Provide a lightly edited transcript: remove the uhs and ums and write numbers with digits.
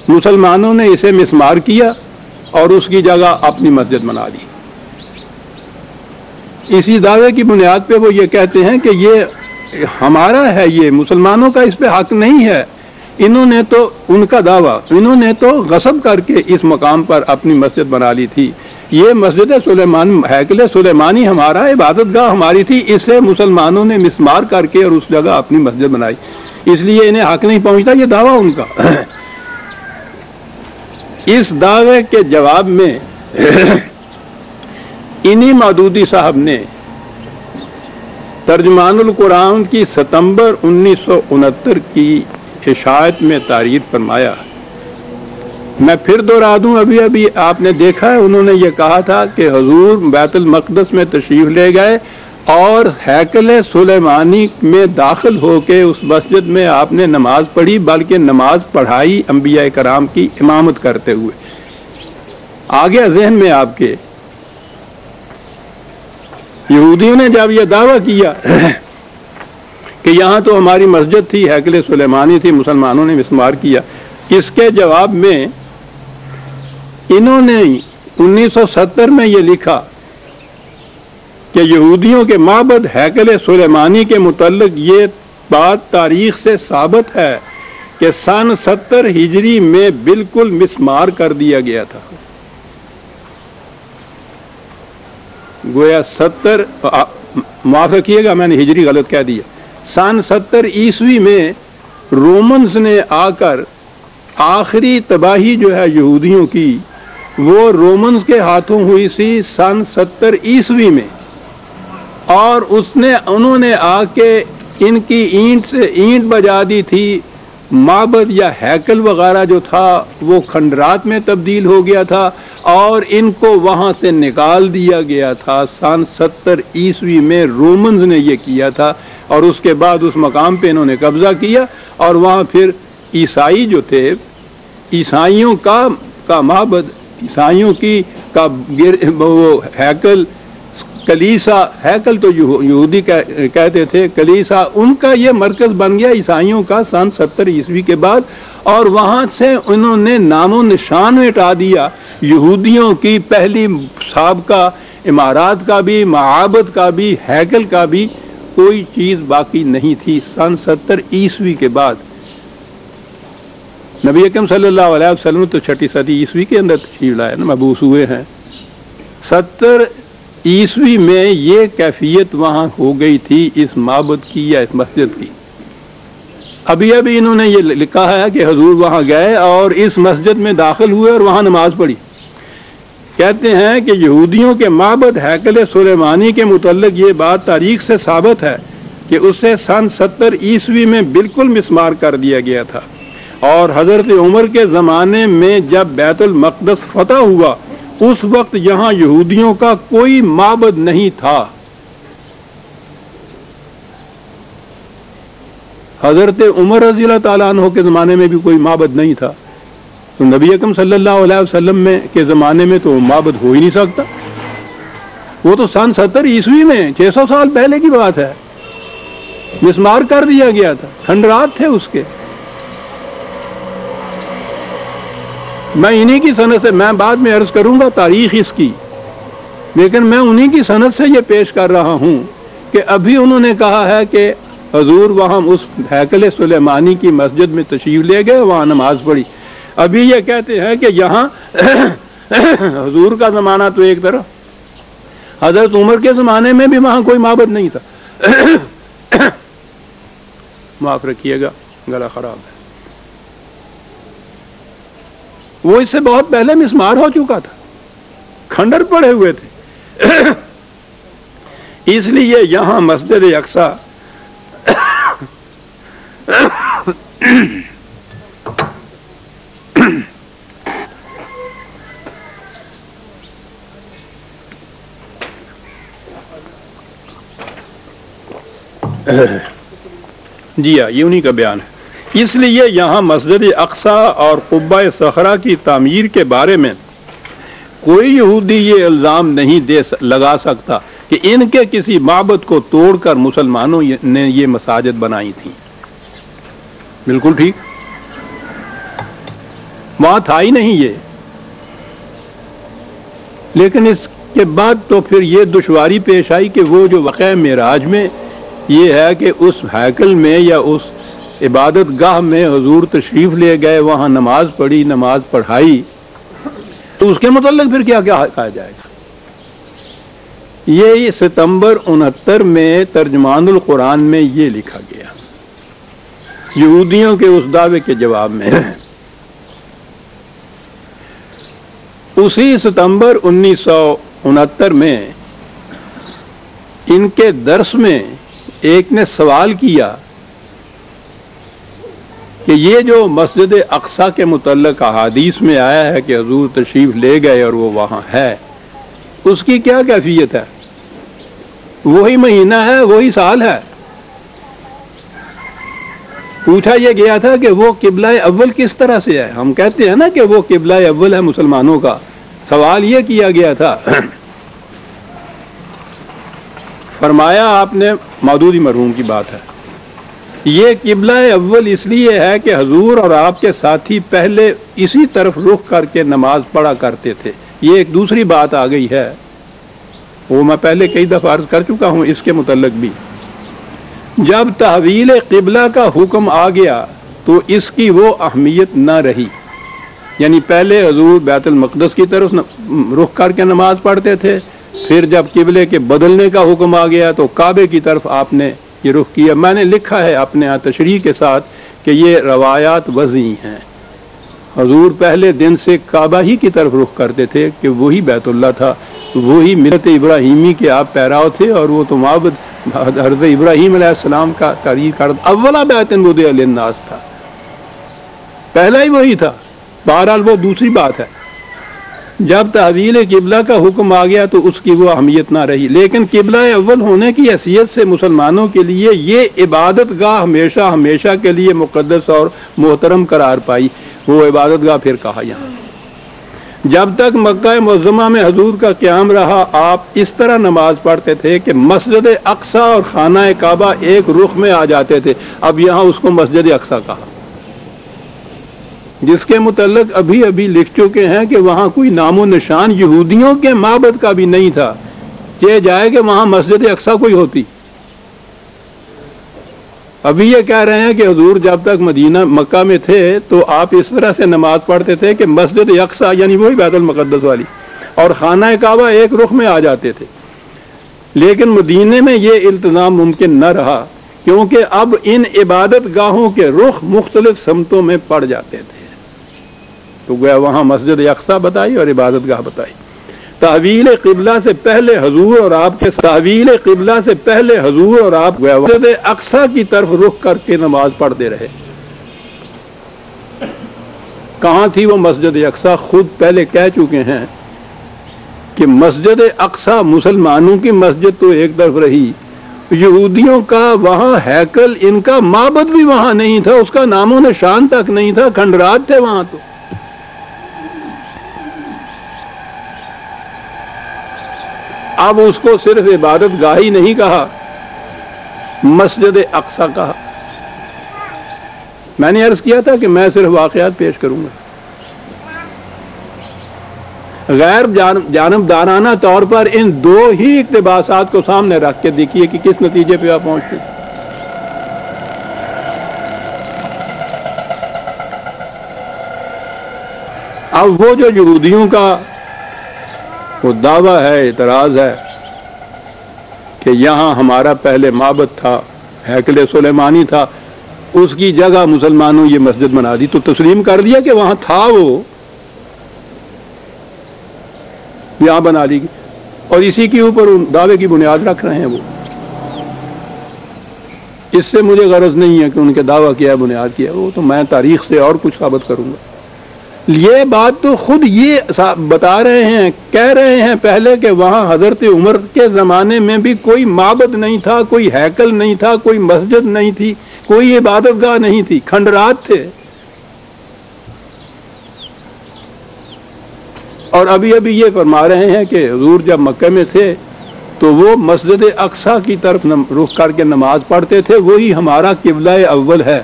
مسلمانوں نے اسے مسمار کیا اور اس کی جگہ اپنی مسجد بنا لی۔ اسی دعوے کی بنیاد پہ وہ یہ کہتے ہیں کہ یہ ہمارا ہے، یہ مسلمانوں کا اس پہ حق نہیں ہے۔ انہوں نے تو ان کا دعویٰ، انہوں نے تو غصب کر کے اس مقام پر اپنی مسجد بنا لی تھی۔ یہ مسجد سلیمان، ہیکل سلیمانی ہمارا، عبادت گاہ ہماری تھی، اسے مسلمانوں نے مسمار کر کے اور اس جگہ اپنی مسجد بنائی، اس لیے انہیں حق نہیں پہنچتا، یہ دعویٰ ان کا۔ اس دعوے کے جواب میں انہی مودودی صاحب نے ترجمان القرآن کی ستمبر 1969 کی اشاعت میں تعریر فرمایا۔ میں پھر دوہرا دوں، ابھی آپ نے دیکھا ہے، انہوں نے یہ کہا تھا کہ حضور بیت المقدس میں تشریف لے گئے اور ہیکل سلیمانی میں داخل ہو کے اس مسجد میں آپ نے نماز پڑھی، بلکہ نماز پڑھائی انبیاء کرام کی امامت کرتے ہوئے۔ آگے ذہن میں آپ کے یہودیوں نے جب یہ دعویٰ کیا کہ یہاں تو ہماری مسجد تھی، ہیکل سلیمانی تھی، مسلمانوں نے مسمار کیا، اس کے جواب میں انہوں نے 1970 میں یہ لکھا کہ یہودیوں کے معبد ہیکل سلیمانی کے متعلق یہ بات تاریخ سے ثابت ہے کہ سن 70 ہجری میں بالکل مسمار کر دیا گیا تھا۔ گویا 70، معاف رکھیے گا میں نے ہجری غلط کہہ دیا، سن 70 عیسوی میں رومنز نے آ کر آخری تباہی جو ہے یہودیوں کی، وہ رومنز کے ہاتھوں ہوئی سی سن 70 عیسوی میں، اور انہوں نے آ کے ان کی اینٹ سے اینٹ بجا دی تھی، معبد یا ہیکل وغیرہ جو تھا وہ کھنڈرات میں تبدیل ہو گیا تھا اور ان کو وہاں سے نکال دیا گیا تھا۔ سن 70 عیسوی میں رومنز نے یہ کیا تھا، اور اس کے بعد اس مقام پہ انہوں نے قبضہ کیا، اور وہاں پھر عیسائی جو تھے، عیسائیوں کا معبد، عیسائیوں کی کا وہ ہیکل، کلیسا، ہیکل تو یہودی کہتے تھے، کلیسا ان کا یہ مرکز بن گیا عیسائیوں کا سن 70 عیسوی کے بعد، اور وہاں سے انہوں نے نام و نشان مٹا دیا۔ یہودیوں کی پہلی سابقہ عمارات کا بھی، معابد کا بھی، ہیکل کا بھی کوئی چیز باقی نہیں تھی سن 70 عیسوی کے بعد۔ نبی اکرم صلی اللہ علیہ وسلم تو 6 صدی عیسوی کے اندر تشریف لائے نا، مبعوث ہوئے ہیں۔ 70 عیسوی میں یہ کیفیت وہاں ہو گئی تھی اس معبد کی یا اس مسجد کی۔ ابھی انہوں نے یہ لکھا ہے کہ حضور وہاں گئے اور اس مسجد میں داخل ہوئے اور وہاں نماز پڑھی۔ کہتے ہیں کہ یہودیوں کے معبد ہیکل سلیمانی کے متعلق یہ بات تاریخ سے ثابت ہے کہ اسے سن 70 عیسوی میں بالکل مسمار کر دیا گیا تھا، اور حضرت عمر کے زمانے میں جب بیت المقدس فتح ہوا اس وقت یہاں یہودیوں کا کوئی معبد نہیں تھا۔ حضرت عمر رضی اللہ تعالیٰ عنہ کے زمانے میں بھی کوئی معبد نہیں تھا، تو نبی اکرم صلی اللہ علیہ وسلم کے زمانے میں تو معبد ہو ہی نہیں سکتا۔ وہ تو سن 70 عیسوی میں 600 سال پہلے کی بات ہے، مسمار کر دیا گیا تھا، کھنڈرات تھے اس کے۔ میں انہی کی سند سے، میں بعد میں عرض کروں گا تاریخ اس کی، لیکن میں انہی کی سند سے یہ پیش کر رہا ہوں کہ ابھی انہوں نے کہا ہے کہ حضور وہاں اس ہیکل سلیمانی کی مسجد میں تشریف لے گئے، وہاں نماز پڑھی۔ ابھی یہ کہتے ہیں کہ یہاں حضور کا زمانہ تو ایک طرف، حضرت عمر کے زمانے میں بھی وہاں کوئی معبد نہیں تھا۔ معاف رکھیے گا، گلا خراب ہے۔ وہ اس سے بہت پہلے مسمار ہو چکا تھا، کھنڈر پڑے ہوئے تھے۔ اس لیے یہاں مسجد اقصی جی ہاں، یہ انہی کا بیان ہے۔ اس لیے یہاں مسجد اقصی اور قبہ صخرہ کی تعمیر کے بارے میں کوئی یہودی یہ الزام نہیں لگا سکتا کہ ان کے کسی معبد کو توڑ کر مسلمانوں نے یہ مساجد بنائی تھیں۔ بالکل ٹھیک۔ وہاں تھا ہی نہیں یہ. لیکن اس کے بعد تو پھر یہ دشواری پیش آئی کہ وہ جو واقعہ معراج میں یہ ہے کہ اس ہیکل میں یا اس عبادت گاہ میں حضور تشریف لے گئے، وہاں نماز پڑھی، نماز پڑھائی، تو اس کے متعلق پھر کیا کہا جائے گا؟ یہ ستمبر 69 میں ترجمان القرآن میں یہ لکھا گیا یہودیوں کے اس دعوے کے جواب میں. اسی ستمبر 1969 میں ان کے درس میں ایک نے سوال کیا کہ یہ جو مسجد اقصی کے متعلق احادیث میں آیا ہے کہ حضور تشریف لے گئے اور وہ وہاں ہے، اس کی کیا کیفیت ہے؟ وہی مہینہ ہے، وہی سال ہے. پوچھا یہ گیا تھا کہ وہ قبلہ اول کس طرح سے ہے. ہم کہتے ہیں نا کہ وہ قبلہ اول ہے مسلمانوں کا. سوال یہ کیا گیا تھا، فرمایا آپ نے مودودی مرحوم کی بات ہے، یہ قبلہ اول اس لیے ہے کہ حضور اور آپ کے ساتھی پہلے اسی طرف رخ کر کے نماز پڑھا کرتے تھے. یہ ایک دوسری بات آ گئی ہے، وہ میں پہلے کئی دفعہ عرض کر چکا ہوں اس کے متعلق بھی. جب تحویل قبلہ کا حکم آ گیا تو اس کی وہ اہمیت نہ رہی. یعنی پہلے حضور بیت المقدس کی طرف رخ کر کے نماز پڑھتے تھے، پھر جب قبلے کے بدلنے کا حکم آ گیا تو کعبے کی طرف آپ نے یہ رخ کیا. میں نے لکھا ہے اپنے یہاں تشریح کے ساتھ کہ یہ روایات وضعی ہیں. حضور پہلے دن سے کعبہ ہی کی طرف رخ کرتے تھے کہ وہی بیت اللہ تھا، وہی ملت ابراہیمی کے آپ پیراؤ تھے، اور وہ تو معبد حضرت ابراہیم علیہ السلام کا تحریر کرتا اولا بیت وضع للناس تھا، پہلا ہی وہی تھا. بہرحال وہ دوسری بات ہے. جب تحویل قبلہ کا حکم آ گیا تو اس کی وہ اہمیت نہ رہی. لیکن قبلہ اول ہونے کی حیثیت سے مسلمانوں کے لیے یہ عبادت گاہ ہمیشہ ہمیشہ کے لیے مقدس اور محترم قرار پائی. وہ عبادت گاہ پھر کہا یہاں. جب تک مکہ معظمہ میں حضور کا قیام رہا، آپ اس طرح نماز پڑھتے تھے کہ مسجد اقصی اور خانہ کعبہ ایک رخ میں آ جاتے تھے. اب یہاں اس کو مسجد اقصی کہا، جس کے متعلق ابھی لکھ چکے ہیں کہ وہاں کوئی نام و نشان یہودیوں کے معبد کا بھی نہیں تھا کہ جائے کہ وہاں مسجد اقصی کوئی ہوتی. ابھی یہ کہہ رہے ہیں کہ حضور جب تک مکہ میں تھے تو آپ اس طرح سے نماز پڑھتے تھے کہ مسجد اقصی یعنی وہی بیت المقدس والی اور خانہ کعبہ ایک رخ میں آ جاتے تھے. لیکن مدینے میں یہ التزام ممکن نہ رہا، کیونکہ اب ان عبادت گاہوں کے رخ مختلف سمتوں میں پڑ جاتے تھے. تو گویا وہاں مسجد اقصی بتائی اور عبادت گاہ بتائی. تحویل قبلہ سے پہلے حضور اور آپ کے مسجد اقصی کی طرف رخ کر کے نماز پڑھتے رہے. کہاں تھی وہ مسجد اقصی؟ خود پہلے کہہ چکے ہیں کہ مسجد اقصی مسلمانوں کی مسجد تو ایک طرف رہی، یہودیوں کا وہاں ہیکل، ان کا معبد بھی وہاں نہیں تھا، اس کا نام و نشان تک نہیں تھا، کھنڈرات تھے وہاں. تو اب اس کو صرف عبادت گاہ ہی نہیں کہا، مسجد اقصی کہا. میں نے عرض کیا تھا کہ میں صرف واقعات پیش کروں گا، غیر جانبدارانہ طور پر ان دو ہی اقتباسات کو سامنے رکھ کے دیکھیے کہ کس نتیجے پہ آپ پہنچتے. اب وہ جو یہودیوں کا وہ دعویٰ ہے، اعتراض ہے کہ یہاں ہمارا پہلے معبد تھا، ہیکل سلیمانی تھا، اس کی جگہ مسلمانوں یہ مسجد بنا دی. تو تسلیم کر دیا کہ وہاں تھا، وہ یہاں بنا لی گئی، اور اسی کے اوپر دعوے کی بنیاد رکھ رہے ہیں. وہ اس سے مجھے غرض نہیں ہے کہ ان کے دعویٰ کیا ہے، بنیاد کیا ہے، وہ تو میں تاریخ سے اور کچھ ثابت کروں گا. یہ بات تو خود یہ بتا رہے ہیں، کہہ رہے ہیں پہلے کہ وہاں حضرت عمر کے زمانے میں بھی کوئی معبد نہیں تھا، کوئی ہیکل نہیں تھا، کوئی مسجد نہیں تھی، کوئی عبادت گاہ نہیں تھی، کھنڈرات تھے. اور ابھی یہ فرما رہے ہیں کہ حضور جب مکہ میں تھے تو وہ مسجد اقصی کی طرف رخ کر کے نماز پڑھتے تھے، وہی ہمارا قبلہ اول ہے.